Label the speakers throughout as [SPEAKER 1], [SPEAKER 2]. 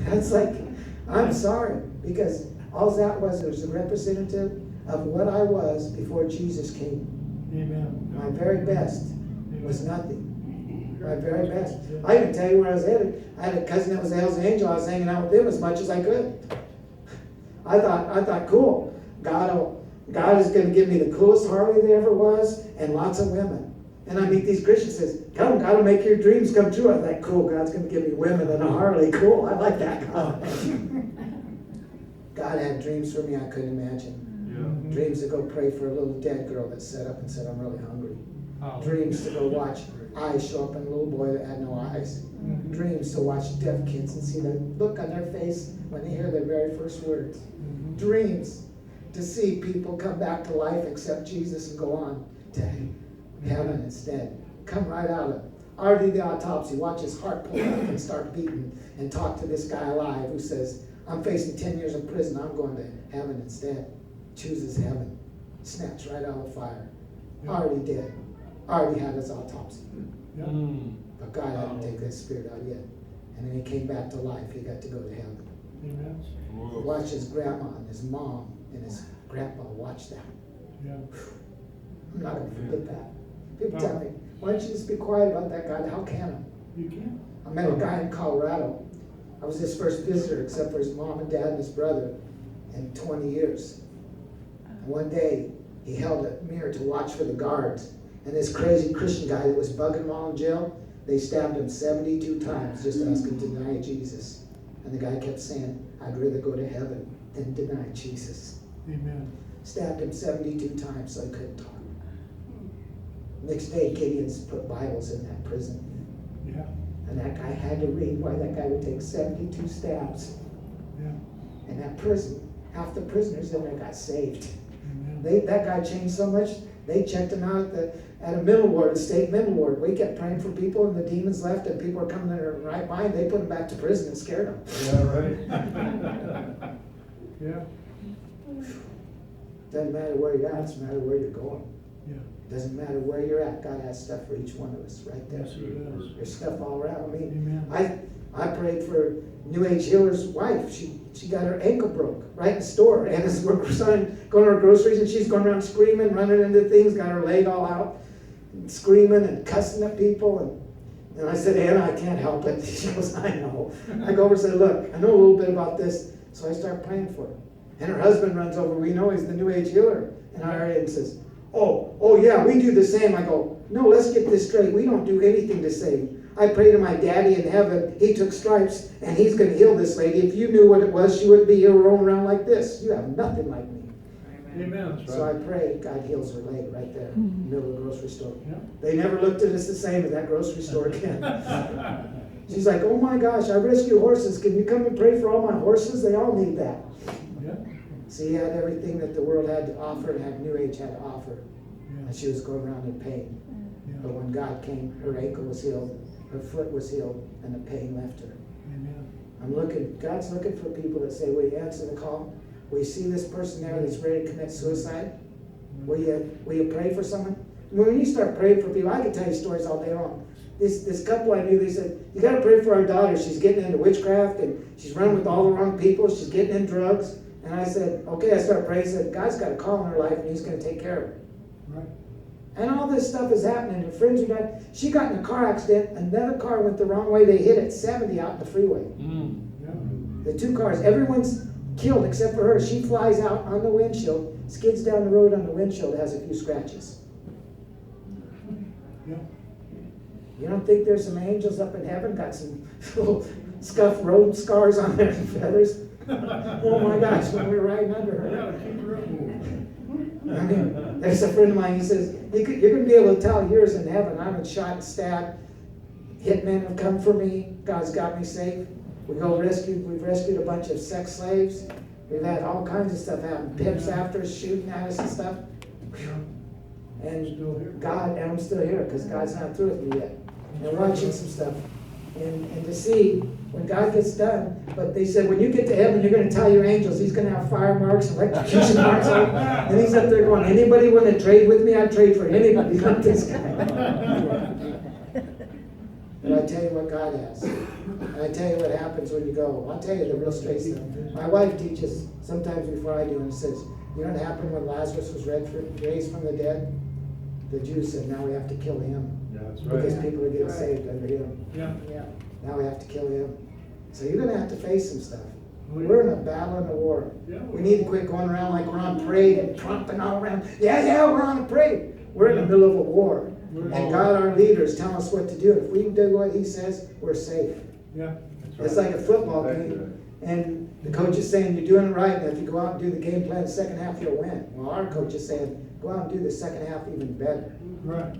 [SPEAKER 1] That's like, I'm sorry, because all that was a representative of what I was before Jesus came.
[SPEAKER 2] Amen.
[SPEAKER 1] My very best was nothing. My very best. I can tell you where I was headed. I had a cousin that was a Hell's Angel. I was hanging out with him as much as I could. I thought, cool. God is going to give me the coolest Harley there ever was, and lots of women. And I meet these Christians says, come, God will make your dreams come true. I thought, cool, God's going to give me women and a Harley. Cool, I like that God. God had dreams for me I couldn't imagine.
[SPEAKER 2] Yeah.
[SPEAKER 1] Dreams to go pray for a little dead girl that sat up and said, I'm really hungry. Dreams to go watch eyes show up in a little boy that had no eyes.
[SPEAKER 2] Mm-hmm.
[SPEAKER 1] Dreams to watch deaf kids and see the look on their face when they hear their very first words.
[SPEAKER 2] Mm-hmm.
[SPEAKER 1] Dreams to see people come back to life, accept Jesus, and go on to heaven instead. Come right out of already the autopsy. Watch his heart pull up and start beating, and talk to this guy alive who says, I'm facing 10 years in prison. I'm going to heaven instead. Chooses heaven. Snatched right out of the fire.
[SPEAKER 2] Yeah.
[SPEAKER 1] Already dead. Already had his autopsy.
[SPEAKER 2] Yeah.
[SPEAKER 1] But God hadn't taken his spirit out yet. And then he came back to life. He got to go to heaven.
[SPEAKER 2] Amen.
[SPEAKER 1] Watch his grandma and his mom and his grandpa watch that.
[SPEAKER 2] Yeah.
[SPEAKER 1] I'm not going to forget that. People tell me, why don't you just be quiet about that God? How can
[SPEAKER 2] You can.
[SPEAKER 1] I met a guy in Colorado. I was his first visitor, except for his mom and dad and his brother, in 20 years. And one day, he held a mirror to watch for the guards. And this crazy Christian guy that was bugging him all in jail, they stabbed him 72 times just asking to deny Jesus. And the guy kept saying, I'd rather go to heaven than deny Jesus.
[SPEAKER 2] Amen.
[SPEAKER 1] Stabbed him 72 times so he couldn't talk. Next day, Gideon's put Bibles in that prison.
[SPEAKER 2] Yeah.
[SPEAKER 1] And that guy had to read why that guy would take 72 stabs.
[SPEAKER 2] Yeah.
[SPEAKER 1] In that prison, half the prisoners in there got saved.
[SPEAKER 2] Amen.
[SPEAKER 1] That guy changed so much, they checked him out at a mental ward, a state mental ward. We kept praying for people, and the demons left, and people were coming in their right mind. They put them back to prison and scared them.
[SPEAKER 2] Yeah, right. Yeah.
[SPEAKER 1] Doesn't matter where you're at, it's a matter where you're going.
[SPEAKER 2] Yeah.
[SPEAKER 1] Doesn't matter where you're at, God has stuff for each one of us right there.
[SPEAKER 2] Yes, He does.
[SPEAKER 1] There's stuff all around. I mean,
[SPEAKER 2] Amen.
[SPEAKER 1] I prayed for New Age Healer's wife. She got her ankle broke right in the store. And as we're going to her groceries, and she's going around screaming, running into things, got her leg all out, and screaming and cussing at people. And I said, Anna, I can't help it. She goes, I know. I go over and said, look, I know a little bit about this. So I start praying for her. And her husband runs over. We know he's the New Age Healer in our area, and says, oh yeah, we do the same. I go, no, let's get this straight. We don't do anything the same. I pray to my daddy in heaven. He took stripes, and he's going to heal this lady. If you knew what it was, she wouldn't be here rolling around like this. You have nothing like me.
[SPEAKER 2] Amen. That's
[SPEAKER 1] So I
[SPEAKER 2] right.
[SPEAKER 1] pray God heals her leg right there in the middle of the grocery store.
[SPEAKER 2] Yeah.
[SPEAKER 1] They never looked at us the same at that grocery store again. She's like, oh my gosh, I rescue horses. Can you come and pray for all my horses? They all need that.
[SPEAKER 2] Yeah.
[SPEAKER 1] See, he had everything that the world had to offer and had New Age had to offer.
[SPEAKER 2] Yeah.
[SPEAKER 1] And she was going around in pain. But
[SPEAKER 2] Yeah.
[SPEAKER 1] when God came, her ankle was healed, her foot was healed, and the pain left her.
[SPEAKER 2] Amen.
[SPEAKER 1] God's looking for people that say, will you answer the call? Will you see this person there that's ready to commit suicide? Will you pray for someone? When you start praying for people, I can tell you stories all day long. This couple I knew, they said, you got to pray for our daughter. She's getting into witchcraft, and she's running with all the wrong people. She's getting in drugs. And I said, okay, I started praying. I said, God's got a call in her life, and he's going to take care of her.
[SPEAKER 2] Right.
[SPEAKER 1] And all this stuff is happening. Her friends are dying. She got in a car accident. Another car went the wrong way. They hit at 70 out in the freeway.
[SPEAKER 2] Yeah.
[SPEAKER 1] The two cars, everyone's killed except for her. She flies out on the windshield, skids down the road on the windshield, has a few scratches.
[SPEAKER 2] Yeah.
[SPEAKER 1] You don't think there's some angels up in heaven got some little scuffed road scars on their feathers? Oh my gosh, when we were riding under her.
[SPEAKER 2] Yeah. Keep her up.
[SPEAKER 1] I mean, there's a friend of mine, he says, you're going to be able to tell yours in heaven. I've been shot and stabbed. Hitmen have come for me. God's got me safe. We've rescued a bunch of sex slaves. We've had all kinds of stuff happen. Pimps after us, shooting at us and stuff. And God, and I'm still here because God's not through with me yet. And watching some stuff. And to see when God gets done, but they said, when you get to heaven, you're going to tell your angels, he's going to have fire marks, electrocution marks on him. And he's up there going, anybody want to trade with me? I'd trade for anybody, not this guy. But I I tell you what God has. And I tell you what happens when you go. I'll tell you the real straight stuff. My wife teaches sometimes before I do, and says, you know what happened when Lazarus was raised from the dead? The Jews said, now we have to kill him.
[SPEAKER 2] Yeah, that's right.
[SPEAKER 1] Because people are getting saved under him.
[SPEAKER 2] Yeah.
[SPEAKER 3] Yeah.
[SPEAKER 1] Now we have to kill him. So you're going to have to face some stuff.
[SPEAKER 2] Oh, yeah.
[SPEAKER 1] We're in a battle and a war.
[SPEAKER 2] Yeah.
[SPEAKER 1] We need to quit going around like we're on parade and tromping all around. Yeah, we're on a parade. We're in the middle of a war. And God, our leaders, tell us what to do. If we do what He says, we're safe.
[SPEAKER 2] Yeah.
[SPEAKER 1] It's like a football game. And the coach is saying, you're doing it right. And if you go out and do the game plan the second half, you'll win. Well, our coach is saying, go out and do the second half even better.
[SPEAKER 2] Right.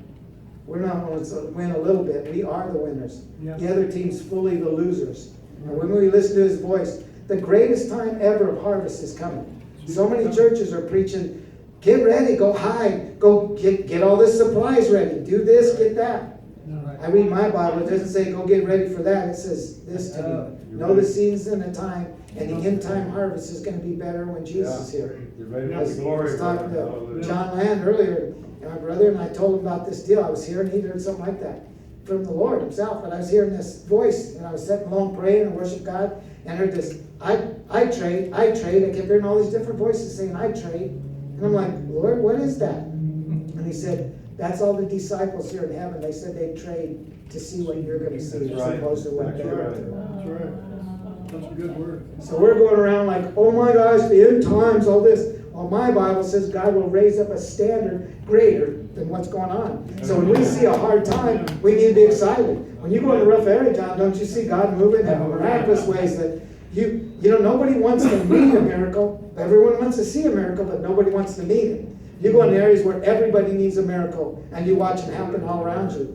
[SPEAKER 1] We're not going to win a little bit. We are the winners.
[SPEAKER 2] Yeah.
[SPEAKER 1] The other team's fully the losers. And when we listen to His voice, the greatest time ever of harvest is coming. So many churches are preaching, get ready, go hide, go get all this supplies ready, do this, get that.
[SPEAKER 2] Right.
[SPEAKER 1] I read my Bible, it doesn't say go get ready for that, it says this to me. Know the season and the time, and the end time harvest is going to be better when Jesus is here.
[SPEAKER 4] You're ready
[SPEAKER 1] I
[SPEAKER 4] for
[SPEAKER 1] was
[SPEAKER 4] the glory.
[SPEAKER 1] talking to John Land earlier, and my brother and I told him about this deal. I was hearing, he'd heard something like that from the Lord Himself, but I was hearing this voice, and I was sitting alone praying and worship God, and I heard this, I trade. I kept hearing all these different voices saying, I trade. And I'm like, Lord, what is that? And He said, that's all the disciples here in heaven. They said they'd trade to see what you're going to see,
[SPEAKER 4] That's
[SPEAKER 1] as
[SPEAKER 4] right.
[SPEAKER 1] opposed to what
[SPEAKER 4] That's
[SPEAKER 1] they're
[SPEAKER 4] right.
[SPEAKER 1] going to.
[SPEAKER 2] That's right. That's a good word.
[SPEAKER 1] So we're going around like, oh my gosh, the end times, all this. Well, my Bible says God will raise up a standard greater than what's going on. So when we see a hard time, we need to be excited. When you go in a rough area, John, don't you see God moving in miraculous ways that you know, nobody wants to meet a miracle. Everyone wants to see a miracle, but nobody wants to meet it. You go in areas where everybody needs a miracle, and you watch it happen all around you.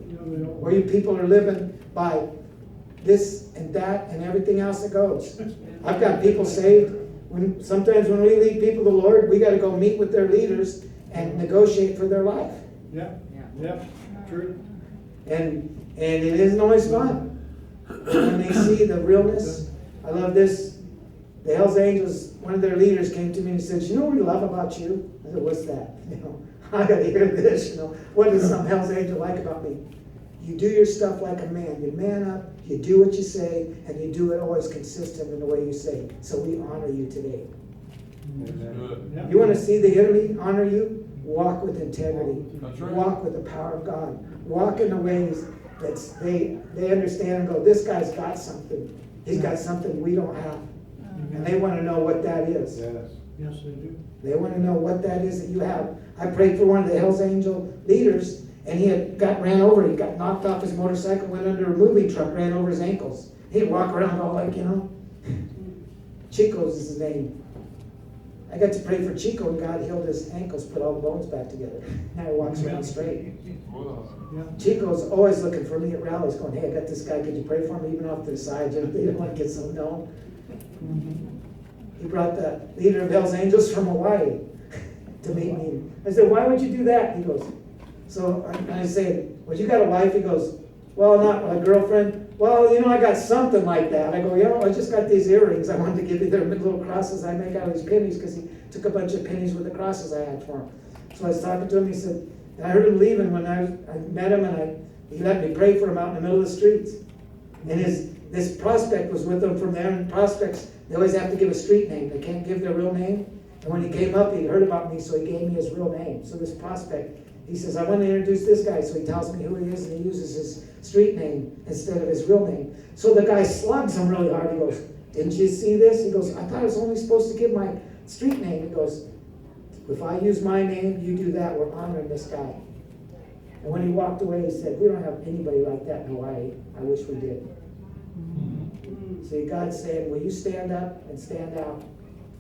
[SPEAKER 1] Where you people are living by this and that and everything else that goes. I've got people saved. Sometimes when we lead people to the Lord, we got to go meet with their leaders and negotiate for their life.
[SPEAKER 2] Yeah. Yeah. True.
[SPEAKER 1] And it isn't always fun. When they see the realness, I love this. The Hells Angels, one of their leaders came to me and said, you know what we love about you? I said, what's that? You know, I got to hear this. You know, what does some Hells Angel like about me? You do your stuff like a man. You man up, you do what you say, and you do it always consistent in the way you say. So we honor you today.
[SPEAKER 2] Yeah.
[SPEAKER 1] You want to see the enemy honor you? Walk with integrity.
[SPEAKER 4] That's right.
[SPEAKER 1] Walk with the power of God. Walk in the ways that they understand and go, this guy's got something. He's got something we don't have. And they want to know what that is.
[SPEAKER 4] Yes.
[SPEAKER 2] Yes, they do.
[SPEAKER 1] They want to know what that is that you have. I prayed for one of the Hells Angel leaders, and he had ran over. He got knocked off his motorcycle, went under a moving truck, ran over his ankles. He'd walk around all like, you know. Chico's is his name. I got to pray for Chico, and God healed his ankles, put all the bones back together. Now he walks around straight.
[SPEAKER 2] Yeah.
[SPEAKER 1] Chico's always looking for me at rallies, going, hey, I got this guy, could you pray for him, even off to the side? You don't want to get so known. He brought the leader of Hell's Angels from Hawaii to meet me. I said, why would you do that? He goes, so I said, well, you got a wife? He goes, well, not a girlfriend. Well, you know, I got something like that. I go, you know, I just got these earrings. I wanted to give you their little crosses I make out of these pennies, because he took a bunch of pennies with the crosses I had for him. So I was talking to him. He said, and I heard him leaving when I met him, and he let me pray for him out in the middle of the streets. And this prospect was with him from there, and prospects, they always have to give a street name. They can't give their real name. And when he came up, he'd heard about me, so he gave me his real name. So this prospect, he says, I want to introduce this guy. So he tells me who he is, and he uses his street name instead of his real name. So the guy slugs him really hard. He goes, didn't you see this? He goes, I thought I was only supposed to give my street name. He goes, if I use my name, you do that. We're honoring this guy. And when he walked away, he said, we don't have anybody like that in Hawaii. I wish we did. See, God's saying, will you stand up and stand out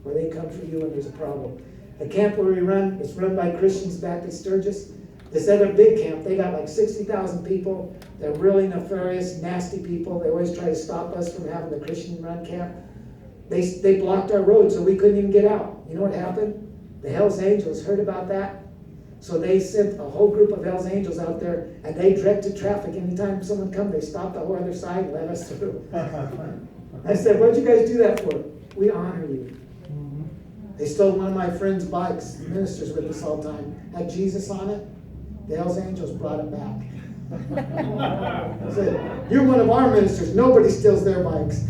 [SPEAKER 1] where they come for you when there's a problem? The camp where we run, it's run by Christians back at Sturgis. This other big camp, they got like 60,000 people. They're really nefarious, nasty people. They always try to stop us from having the Christian run camp. They blocked our road so we couldn't even get out. You know what happened? The Hells Angels heard about that. So they sent a whole group of Hells Angels out there, and they directed traffic. Anytime someone come, they stopped the whole other side and let us through. I said, what'd you guys do that for? We honor you. They stole one of my friend's bikes. The minister's with us all the time. Had Jesus on it. The Hells Angels brought it back. I said, you're one of our ministers. Nobody steals their bikes.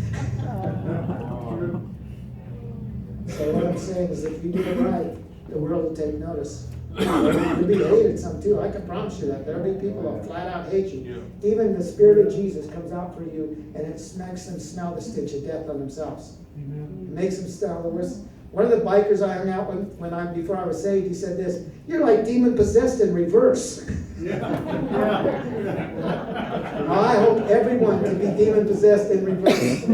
[SPEAKER 1] So what I'm saying is if you do it right, the world will take notice. You'll be hated some too. I can promise you that. There'll be people that flat out hate you.
[SPEAKER 3] Yeah.
[SPEAKER 1] Even the Spirit of Jesus comes out for you and it makes them smell the stench of death on themselves. It makes them smell the worst. One of the bikers I hung out with before I was saved, he said this, you're like demon possessed in reverse.
[SPEAKER 2] Yeah.
[SPEAKER 1] Well, I hope everyone can be demon possessed in reverse.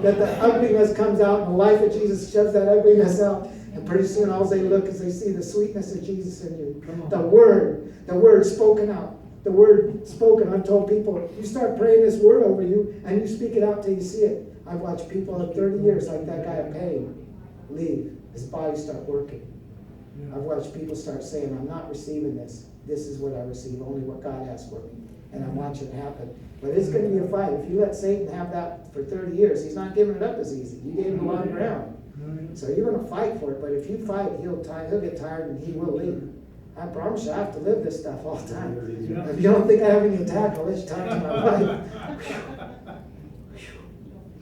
[SPEAKER 1] That the ugliness comes out and the life of Jesus shoves that ugliness out. And pretty soon all they look is they see the sweetness of Jesus in you. The word spoken out. The word spoken. I've told people, you start praying this word over you and you speak it out till you see it. I've watched people in 30 years like that guy at Payne leave. His body start working. I've watched people start saying, I'm not receiving this. This is what I receive, only what God has for me. And I'm watching it happen. But it's going to be a fight. If you let Satan have that for 30 years, he's not giving it up as easy. You gave him a lot of ground. So you're going to fight for it. But if you fight, he'll get tired and he will leave. I promise you, I have to live this stuff all the time. If you don't think I have any attack, I'll let you talk to my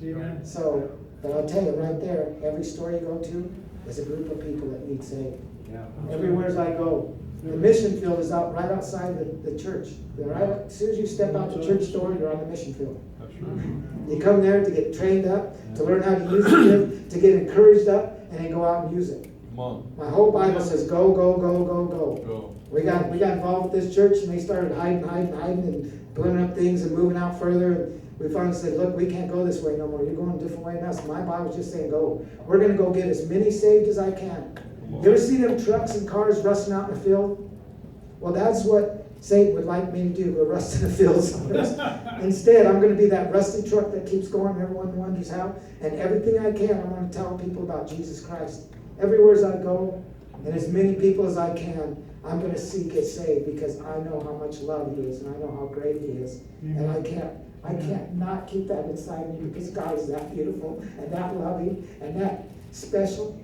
[SPEAKER 1] wife. So, but I'll tell you right there, every store you go to is a group of people that need saved. Everywhere as I go. The mission field is out right outside the church. As soon as you step out the church door, you're on the mission field. You come there to get trained up, to learn how to use the gift, to get encouraged up, and then go out and use it. My whole Bible says go, go, go, go, go. We got involved with this church, and they started hiding, and pulling up things and moving out further. And we finally said, look, we can't go this way no more. You're going a different way than us. My Bible's just saying go. We're going to go get as many saved as I can. You ever see them trucks and cars rusting out in the field? Well, that's what Satan would like me to do, go rust in the field somewhere. Instead, I'm going to be that rusty truck that keeps going, everyone wonders how. And everything I can, I'm going to tell people about Jesus Christ. Everywhere as I go, and as many people as I can, I'm going to see get saved because I know how much love he is and I know how great he is. And I can't not keep that inside me because God is that beautiful and that loving and that special.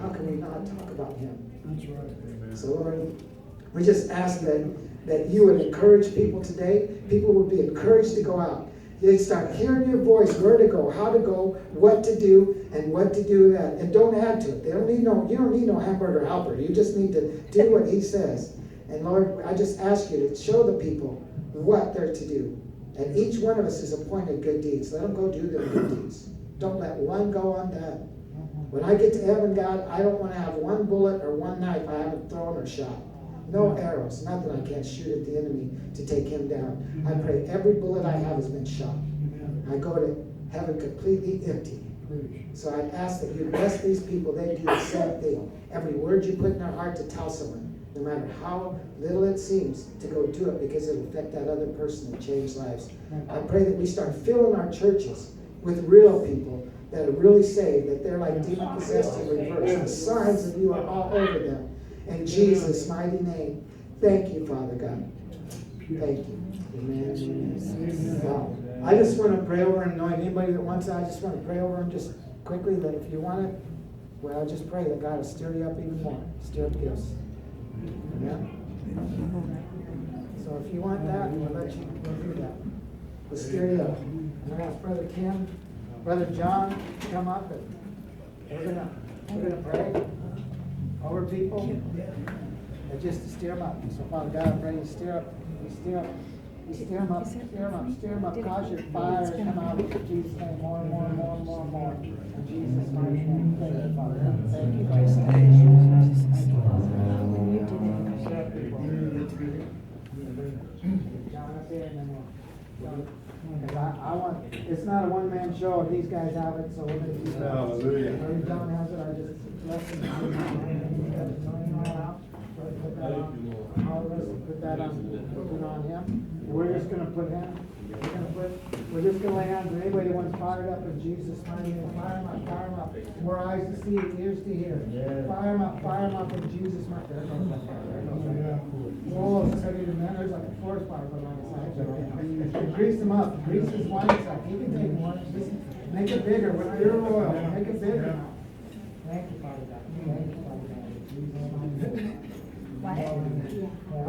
[SPEAKER 1] How can we not talk about him?
[SPEAKER 2] That's right.
[SPEAKER 1] So Lord, we just ask that you would encourage people today. People would be encouraged to go out. They'd start hearing your voice, where to go, how to go, what to do, and what to do that. And don't add to it. You don't need no hamburger helper. You just need to do what he says. And Lord, I just ask you to show the people what they're to do. And each one of us is appointed good deeds. Let them go do their good deeds. Don't let one go undone. When I get to heaven, God, I don't want to have one bullet or one knife I haven't thrown or shot. No arrows, nothing I can't shoot at the enemy to take him down. I pray every bullet I have has been shot. I go to heaven completely empty. So I ask that you bless these people. They do the same thing. Every word you put in their heart to tell someone, no matter how little it seems, to go do it because it'll affect that other person and change lives. I pray that we start filling our churches with real people that are really saved, that they're like demon possessed in reverse. The signs of you are all over them. In Jesus' mighty name, thank you, Father God. Thank you. Amen. Wow. I just want to pray over and anoint anybody that wants it. I just want to pray over them just quickly that if you want it, well, just pray that God will stir you up even more. Stir up gifts. Amen. So if you want that, we'll let you do that. We'll stir you up. I'm going to ask Brother Kim, Brother John to come up, and we're gonna pray over people and just to stir them up. So Father God, I pray you stir them up, cause your fire to come out in Jesus' name, more and more and more and more and more. In Jesus' mighty name, thank you, Father. Thank you, Christ. Thank you, Father. Stir up people. John up there, and then we'll. I want, it's not a one-man show, these guys have it, so we're going to keep it.
[SPEAKER 2] Hallelujah.
[SPEAKER 1] Brother John has it, I just bless him. Put that on, all of us, put that on him. We're just going to put him, we're just going to lay hands on anybody that wants fired up in Jesus' mighty name. Fire him up, more eyes to see, ears to hear. Fire him up in Jesus' mighty name. Oh, it's heavy to man, there's like a forest fire going on inside. Grease him up, grease his wine sack. He can take one, just make it bigger with pure oil, make it bigger. Thank you, Father God. Thank you, Father God. In Jesus' mighty name. I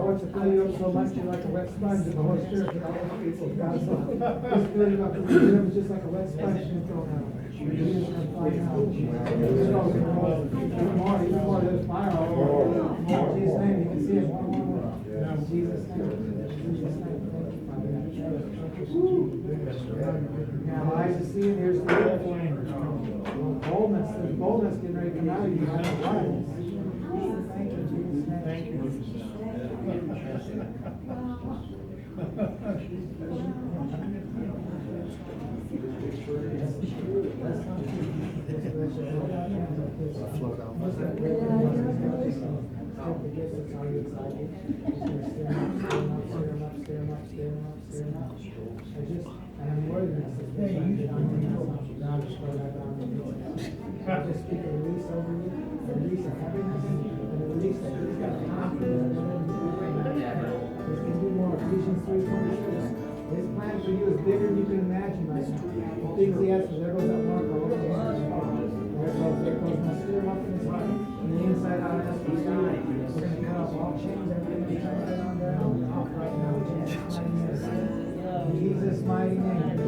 [SPEAKER 1] want to fill you up so much you're like a wet sponge in the Holy Spirit. God's just fill you up. It's just like a wet sponge and throw it out. Jesus can fly out. Even more, there's fire all over. In Jesus' name, you can see it. More. In Jesus' name. In Jesus' name. Now, eyes to see and ears to hear. Boldness, there's boldness getting ready to come out of you. Thank you, Jesus.
[SPEAKER 2] Thank you.
[SPEAKER 1] I just speak a release over you, a release of happiness, and a release that he's got confidence in He's going to do more. Ephesians 3:26. His plan for you is bigger than you can imagine right now. The things he has for there goes that mark all over his heart. There goes my spirit up in his heart. From the inside out, that's what we're going to cut off all chains, everything that's right on down, off right now. In Jesus' mighty name.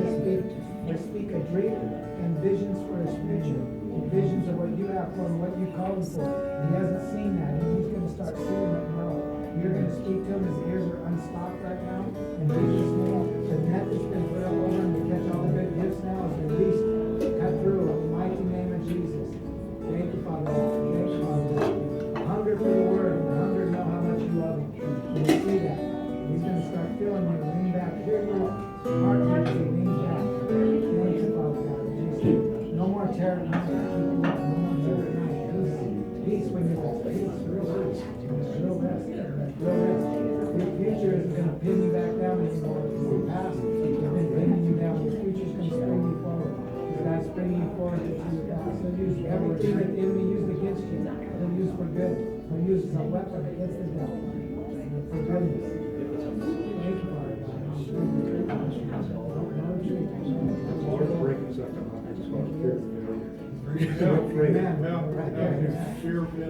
[SPEAKER 1] Just speak a dream and visions for his future. And visions of what you have for him, what you called him for. He hasn't seen that, and he's going to start seeing it now. You're going to speak to him. His ears are unstopped right now. In Jesus' name, the net that's been put up over him to catch all the good gifts now is released. Cut through in the mighty name of Jesus. Thank you, Father. Thank you, Father. A hunger for the word, and a hunger to know how much you love him. And you see that. He's going to start feeling you. Lean back. Hear your heart beat. Lean back. Thank you, Father God. Jesus. No more terror. No more terror. Peace when you're at peace. Real rest. Real rest. Real rest. Your future isn't going to pin you back down anymore. Your past has been pinning you down. Your future's going to spring you forward. God's bringing you forward to your God. So use everything that the enemy used against you. He'll use for good. He'll use as a weapon against the devil. For goodness. Thank you, Father God. Amen. Right there.
[SPEAKER 2] You're not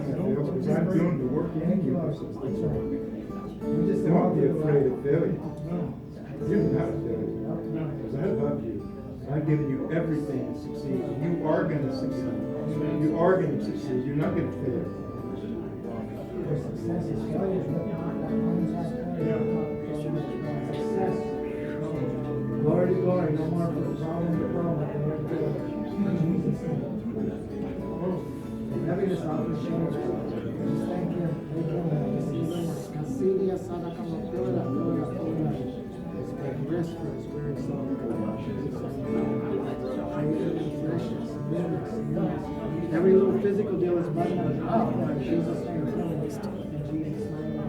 [SPEAKER 2] going to fail because I'm doing the work in you. Don't be afraid of failure. You're not a failure. Because I love you. I've given you everything to succeed. You are going to succeed. You are going to succeed. You're not going to fail.
[SPEAKER 1] Success is failure. Success. Glory to glory, no more from problem to problem. In Jesus' name. Heaviness off your shoulders. Just thank Him. Thank Him. Casidia Sadaka Mapura, rest for His Spirit soul. Every little physical deal is buttoned up. In Jesus' name. In Jesus' name.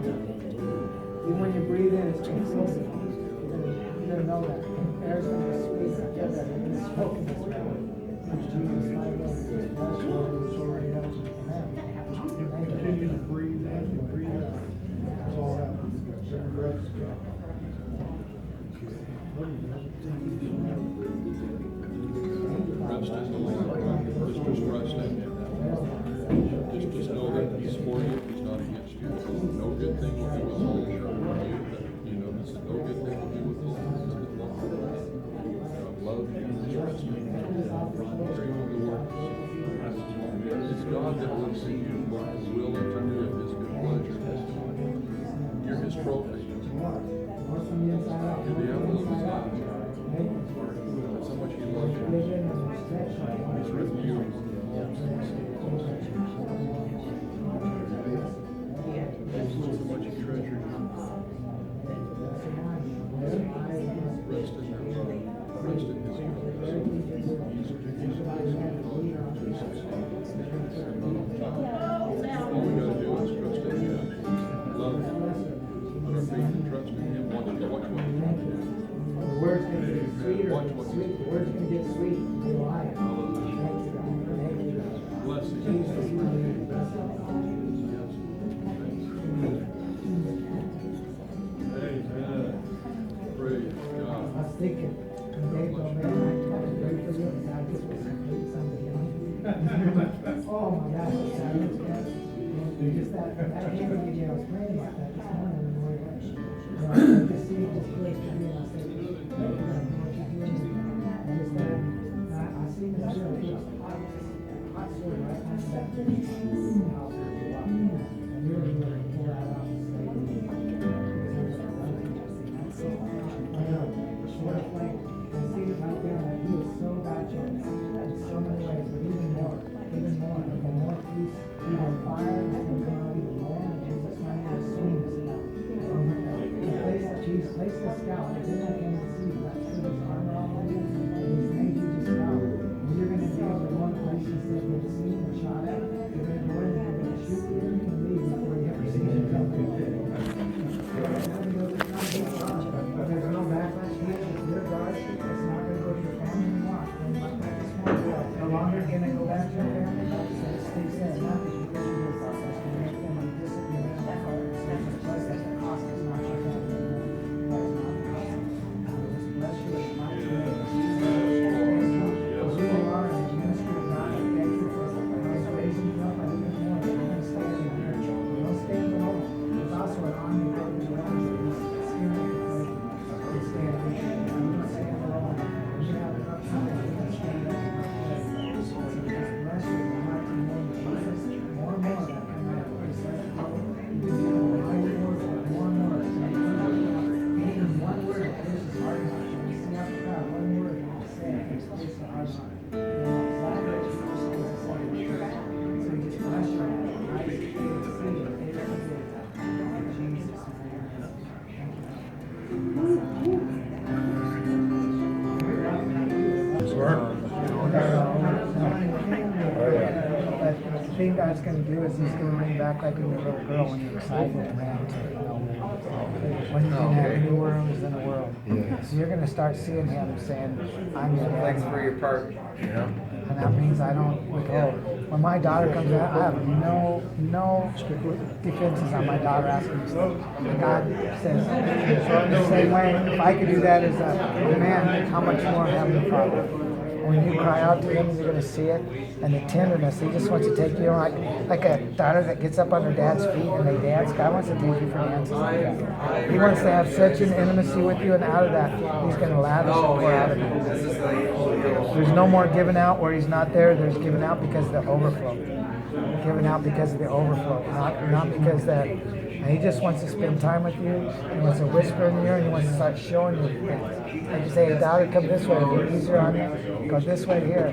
[SPEAKER 1] Even when you breathe in, it's explosive. You're going to know that. Air's going to be sweet. I get that. You're going to smoke in this room. In Jesus' name.
[SPEAKER 2] Continue to breathe in and breathe out. That's all that.
[SPEAKER 3] Rest in the Lord. Just trust in Him. Just know that He's for you. He's not against you. No good thing will be withheld from you. But you know, He said, no good thing will be withheld. Love you and trust me. It's God that will see you what His will and to do of His good pleasure. You're His trophy. You're the apple of His eye. That's how much He loves you. He's written you. So much He treasures you. Rest in your love. Rest in His all we got to do is trust in Him. Love Him. Put our faith and trust in Him. Watch what
[SPEAKER 1] The word's going to get sweeter and sweet. The word's going to get sweet in your life. Thank you, God.
[SPEAKER 3] bless you.
[SPEAKER 1] Jesus' name.
[SPEAKER 3] Amen. Praise God.
[SPEAKER 1] I was thinking, Dave, man, I pray for you, and I just was something. Oh my gosh, it's just that camera video I was praying about that this morning in the morning. I just see it just close to me and I said, "Hey, what you doing?" And I just I see this real hot sword right on the back. And really pull that out and say, I know, short of flame. I see it right there, and he is so righteous in so many ways, but even more, the more peace, even fire, is going to come out even more, and Jesus might have sweetness now. Jesus placed the scout, and then I came to see that put his armor on you, and he's made you just scout. And you're going to be able to go to places that you've seen and shot at, you're going to go in, you're going to shoot you, and you can leave before you ever see you come back. There's no backlash here, it's your God, it's not going to go to your family anymore. No longer can it go back to your family, so it stays there. Not that you get your thoughts, that's going to make them discipline and that part. So just bless that the cost is not your family anymore. Just bless you in the mighty name of Jesus. Who you are in the ministry of God, I thank you for God's raising you up. I even more that you're going to stand in your church. Don't stand alone. There's also an army that is around you. It's spirit. The thing God's going to do is He's going to bring back like a little girl when you're excited around when you didn't have any worries in the world.
[SPEAKER 2] Yes.
[SPEAKER 1] So you're going to start seeing Him saying, "I'm your dad."
[SPEAKER 4] Thanks for your part.
[SPEAKER 2] Yeah.
[SPEAKER 1] And that means I don't withhold. When my daughter comes out, I have no defenses on my daughter asking me stuff. And God says, the same way, if I could do that as a man, how much more Heavenly Father? When you cry out to Him, you're going to see it. And the tenderness, He just wants to take you on like a daughter that gets up on her dad's feet and they dance. God wants to take you for dances like that. He wants to have such an intimacy with you, and out of that, He's going to lavish and pour out of you. There's no more giving out where He's not there. There's giving out because of the overflow. Giving out because of the overflow, not because that. And He just wants to spend time with you. He wants to whisper in your ear, and He wants to start showing you things. Like you say, "Hey, daughter, come this way. It'll be easier on you. Go this way here."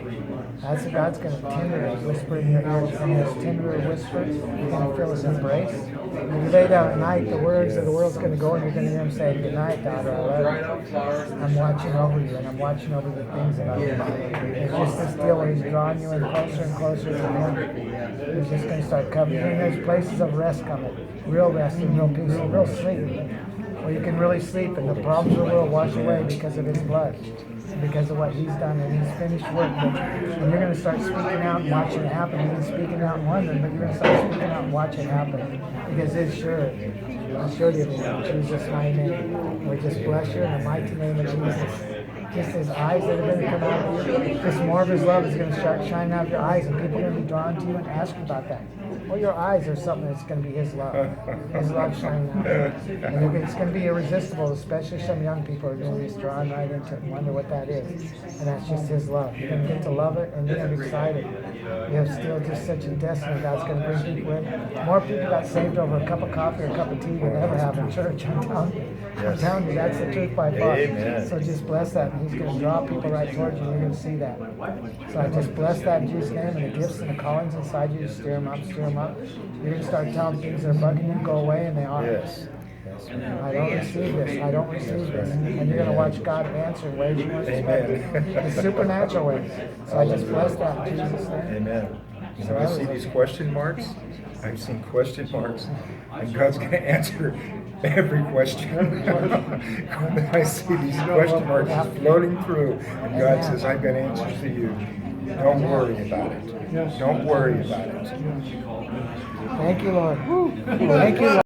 [SPEAKER 1] That's what God's going to tenderly whisper in your ear. And His tender whisper, you're going to feel His embrace. When you lay down at night, the words of the world's going to go, and you're going to hear Him say, "Good night, daughter. I love you. I'm watching over you, and I'm watching over the things about you." It's just this deal where He's drawing you in closer and closer to Him. He's just going to start covering you. And there's places of rest coming. Real rest and real peace and real sleep. Where you can really sleep and the problems of the world wash away because of His blood. Because of what He's done and His finished work. And you're going to start speaking out and watch it happen. You've been speaking out in London, but you're going to start speaking out and watch it happen. Because it's sure. I'm sure you will. In Jesus' mighty name. We just bless you in the mighty name of Jesus. Just His eyes that are going to come out of you. Just more of His love is going to start shining out of your eyes, and people are going to be drawn to you and ask you about that. Well, your eyes are something that's going to be His love. His love shining out. And it's going to be irresistible, especially some young people are going to be drawn right into it and wonder what that is. And that's just His love. You're going to get to love it, and you're going to be excited. You have still just such a destiny God's going to bring people in. More people got saved over a cup of coffee or a cup of tea than ever have in church. I'm telling you. I'm telling you, that's the truth by far.
[SPEAKER 2] Amen.
[SPEAKER 1] So just bless that, and He's going to draw people right towards you, and you're going to see that. So I just bless that in Jesus' name, and the gifts and the callings inside you, stir them up, stir them up. You're going to start telling things that are bugging you to go away, and they are.
[SPEAKER 2] Yes.
[SPEAKER 1] I don't receive this. I don't receive this. And you're going to watch God answer in ways you weren't expecting. In supernatural ways. So I just bless that in Jesus' name.
[SPEAKER 2] Amen. You know, I see these question marks. I've seen question marks, and God's going to answer every question. When I see these question marks just floating through, and God says, "I've got answers for you. Don't worry about it. Don't worry about it."
[SPEAKER 1] Thank you, Lord. Thank you, Lord.